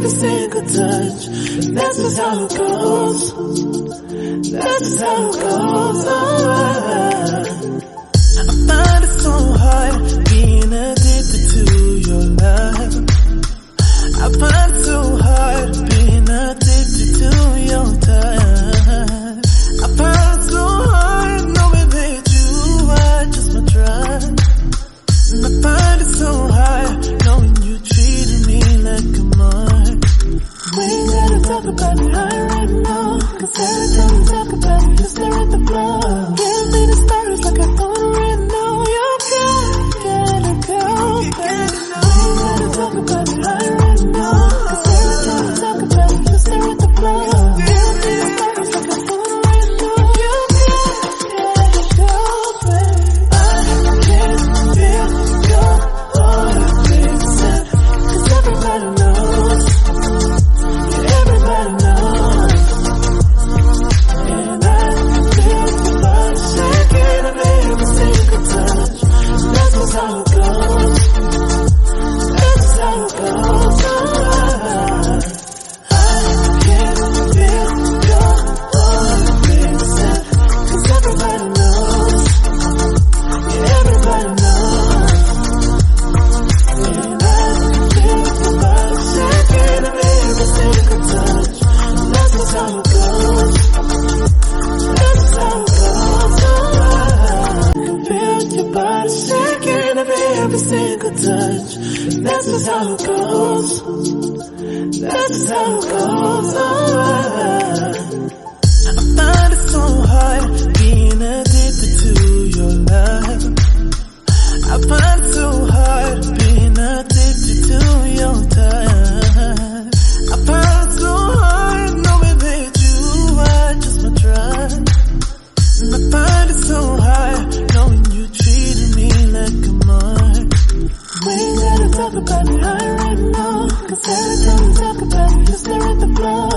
every single touch. That's just how it goes. That's just how it goes. I find it so hard being addicted to your love. I find it so hard being addicted to your touch. I find it so hard knowing that you are just my drug. And I find it so hard knowing you treated me like a mark. We ain't gotta talk about it right now, 'cause every time we talk about it, you stare at the floor. Give me the stars like I already know. You gotta go, baby. We ain't gotta talk about it right now, 'cause every time we talk about it, you stare at the floor. Give me the stars like I already know. You gotta go, baby. I can feel your heart racing, 'cause everybody knows. Everybody knows. And I feel your body shaking of every single touch. That's just how it goes. That's just how it goes. I can feel your heart racing, 'cause everybody knows. Everybody knows. And I feel your body shaking of every single touch. That's just how it goes. That's just how it goes. I can feel your body shaking of every single touch. That's just how it goes. That's just how it goes. I find it so hard being addicted to your love. I find it so hard being addicted to your touch. I find it so hard knowing that you are just my drug. And I find it so hard knowing you treated me like a mark. We ain't gotta talk about it right now, 'cause every time we talk about it, you stare at the floor.